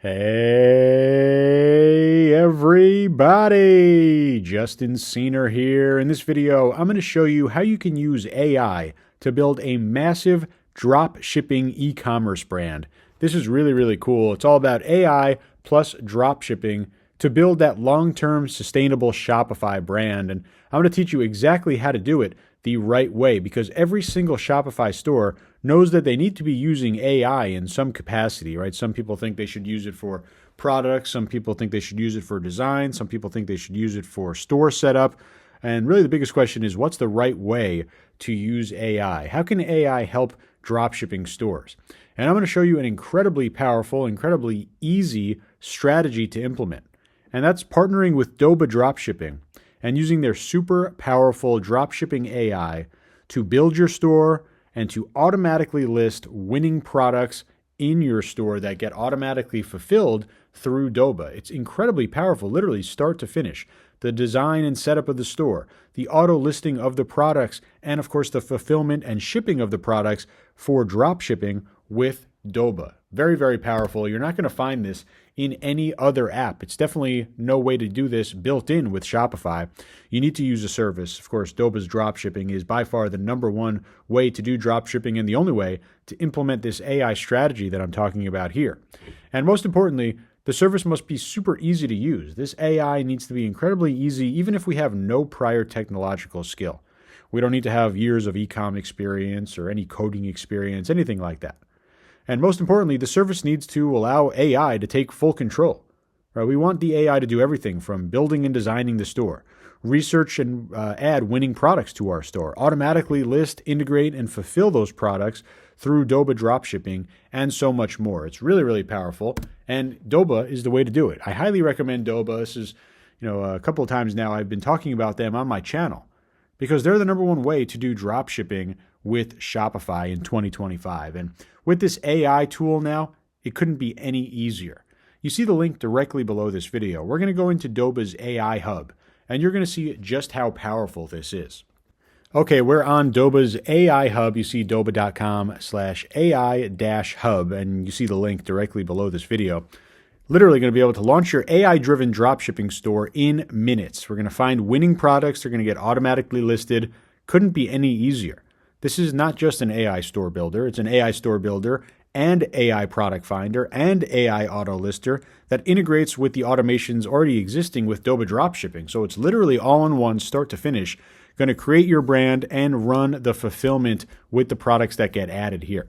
Hey everybody, Justin Cena here. In this video, I'm going to show you how you can use AI to build a massive drop shipping e-commerce brand. This is really cool. It's all about AI plus drop shipping to build that long-term sustainable Shopify brand. And I'm going to teach you exactly how to do it the right way because every single Shopify store knows that they need to be using AI in some capacity, right? Some people think they should use it for products. Some people think they should use it for design. Some people think they should use it for store setup. And really the biggest question is, what's the right way to use AI? How can AI help dropshipping stores? And I'm going to show you an incredibly powerful, incredibly easy strategy to implement. And that's partnering with Doba Dropshipping and using their super powerful dropshipping AI to build your store and to automatically list winning products in your store that get automatically fulfilled through Doba. It's incredibly powerful, literally start to finish. The design and setup of the store, the auto listing of the products, and of course the fulfillment and shipping of the products for drop shipping with Doba. Very powerful. You're not going to find this in any other app. It's definitely no way to do this built in with Shopify. You need to use a service. Of course, Doba's dropshipping is by far the #1 way to do dropshipping and the only way to implement this AI strategy that I'm talking about here. And most importantly, the service must be super easy to use. This AI needs to be incredibly easy, even if we have no prior technological skill. We don't need to have years of eCom experience or any coding experience, anything like that. And most importantly, the service needs to allow AI to take full control. Right? We want the AI to do everything from building and designing the store, research and add winning products to our store, automatically list, integrate, and fulfill those products through Doba dropshipping, and so much more. It's really powerful, and Doba is the way to do it. I highly recommend Doba. This is, a couple of times now I've been talking about them on my channel because they're the #1 way to do dropshipping with Shopify in 2025. And with this AI tool now, it couldn't be any easier. You see the link directly below this video. We're going to go into Doba's AI Hub, and you're going to see just how powerful this is. Okay, we're on Doba's AI Hub. You see doba.com/AI-hub, and you see the link directly below this video. Literally going to be able to launch your AI-driven dropshipping store in minutes. We're going to find winning products. They're going to get automatically listed. Couldn't be any easier. This is not just an AI store builder. It's an AI store builder and AI product finder and AI auto lister that integrates with the automations already existing with Doba dropshipping. So it's literally all in one, start to finish. Going to create your brand and run the fulfillment with the products that get added here.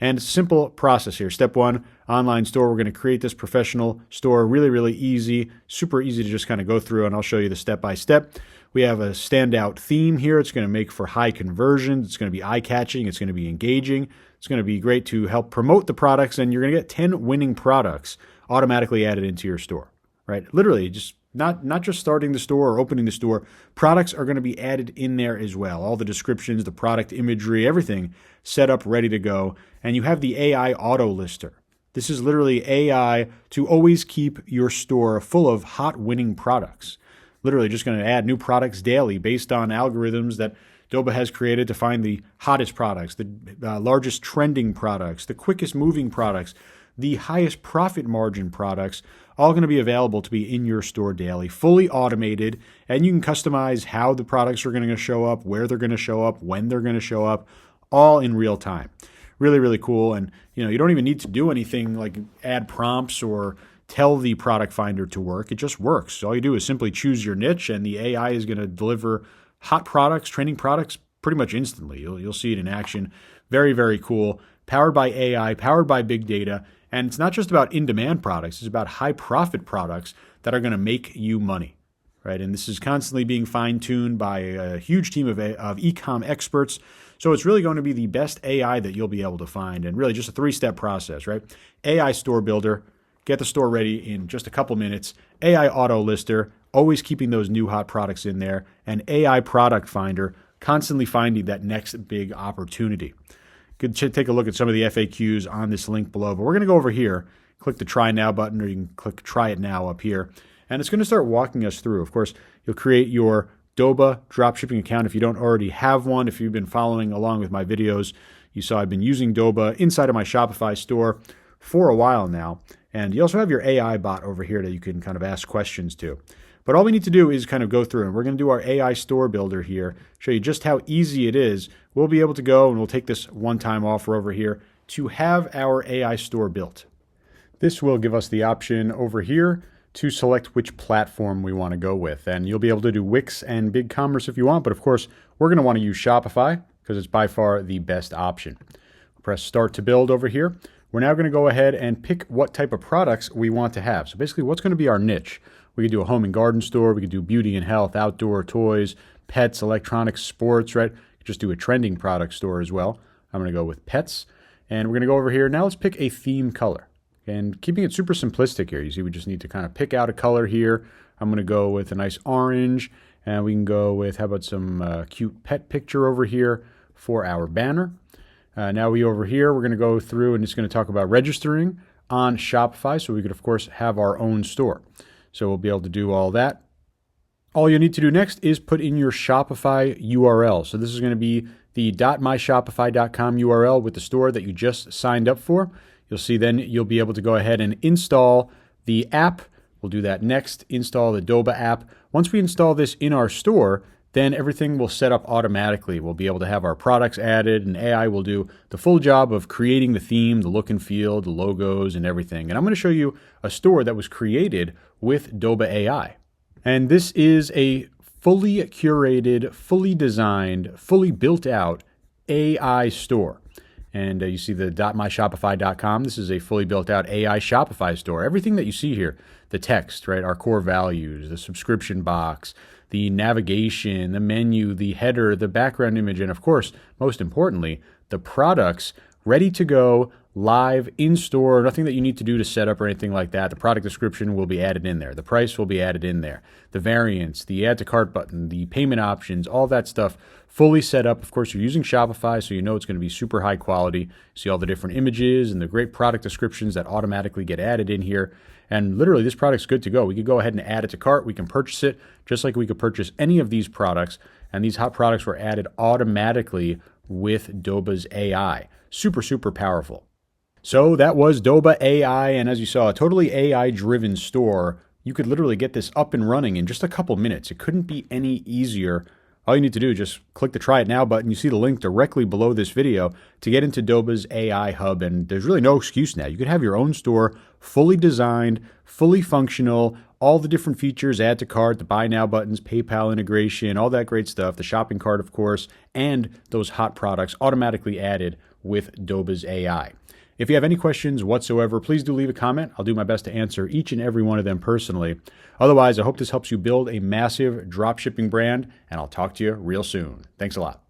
And simple process here. Step 1, online store. We're going to create this professional store. Really easy, super easy to just kind of go through, and I'll show you the step-by-step. We have a standout theme here. It's going to make for high conversions. It's going to be eye-catching. It's going to be engaging. It's going to be great to help promote the products, and you're going to get 10 winning products automatically added into your store, right? Literally, just not just starting the store or opening the store. Products are going to be added in there as well. All the descriptions, the product imagery, everything set up, ready to go. And you have the AI auto lister. This is literally AI to always keep your store full of hot winning products. Literally just going to add new products daily based on algorithms that Doba has created to find the hottest products, the largest trending products, the quickest moving products, the highest profit margin products, all going to be available to be in your store daily, fully automated, and you can customize how the products are going to show up, where they're going to show up, when they're going to show up, all in real time. Really cool. And you don't even need to do anything like add prompts or tell the product finder to work. It just works. All you do is simply choose your niche, and the AI is going to deliver hot products, trending products pretty much instantly. You'll see it in action. Very cool. Powered by AI, powered by big data. And it's not just about in-demand products. It's about high-profit products that are going to make you money, right? And this is constantly being fine-tuned by a huge team of eCom experts. So it's really going to be the best AI that you'll be able to find, and really just a 3-step process, right? AI store builder, get the store ready in just a couple minutes. AI auto lister, always keeping those new hot products in there. And AI product finder, constantly finding that next big opportunity. Could take a look at some of the FAQs on this link below, but we're going to go over here, click the Try Now button, or you can click Try It Now up here, and it's going to start walking us through. Of course, you'll create your Doba dropshipping account if you don't already have one. If you've been following along with my videos, you saw I've been using Doba inside of my Shopify store for a while now, And you also have your AI bot over here that you can kind of ask questions to. But all we need to do is kind of go through, and we're going to do our AI store builder here, show you just how easy it is. We'll be able to go, and we'll take this one-time offer over here to have our AI store built. This will give us the option over here to select which platform we want to go with. And you'll be able to do Wix and BigCommerce if you want, but of course, we're going to want to use Shopify because it's by far the best option. Press Start to Build over here. We're now going to go ahead and pick what type of products we want to have. So basically, what's going to be our niche? We could do a home and garden store. We could do beauty and health, outdoor toys, pets, electronics, sports, right? Just do a trending product store as well. I'm going to go with pets. And we're going to go over here. Now let's pick a theme color. And keeping it super simplistic here. You see, we just need to kind of pick out a color here. I'm going to go with a nice orange. And we can go with, how about some cute pet picture over here for our banner. Now we over here, we're going to go through and it's going to talk about registering on Shopify. So we could, of course, have our own store. So we'll be able to do all that. All you need to do next is put in your Shopify URL. So this is going to be the .myshopify.com URL with the store that you just signed up for. You'll see then you'll be able to go ahead and install the app. We'll do that next, install the Doba app. Once we install this in our store, then everything will set up automatically. We'll be able to have our products added, and AI will do the full job of creating the theme, the look and feel, the logos, and everything. And I'm going to show you a store that was created with Doba AI. And this is a fully curated, fully designed, fully built out AI store. And you see the .myshopify.com. This is a fully built out AI Shopify store. Everything that you see here, the text, right, our core values, the subscription box, the navigation, the menu, the header, the background image, and of course, most importantly, the products ready to go, live, in store, nothing that you need to do to set up or anything like that. The product description will be added in there. The price will be added in there. The variants, the add to cart button, the payment options, all that stuff fully set up. Of course, you're using Shopify, so you know it's going to be super high quality. See all the different images and the great product descriptions that automatically get added in here. And literally, this product's good to go. We could go ahead and add it to cart. We can purchase it just like we could purchase any of these products. And these hot products were added automatically with Doba's AI. Super, super powerful. So that was Doba AI. And as you saw, a totally AI-driven store. You could literally get this up and running in just a couple minutes. It couldn't be any easier. All you need to do is just click the Try It Now button. You see the link directly below this video to get into Doba's AI Hub. And there's really no excuse now. You could have your own store, fully designed, fully functional, all the different features, add to cart, the buy now buttons, PayPal integration, all that great stuff, the shopping cart, of course, and those hot products automatically added with Doba's AI. If you have any questions whatsoever, please do leave a comment. I'll do my best to answer each and every one of them personally. Otherwise, I hope this helps you build a massive dropshipping brand, and I'll talk to you real soon. Thanks a lot.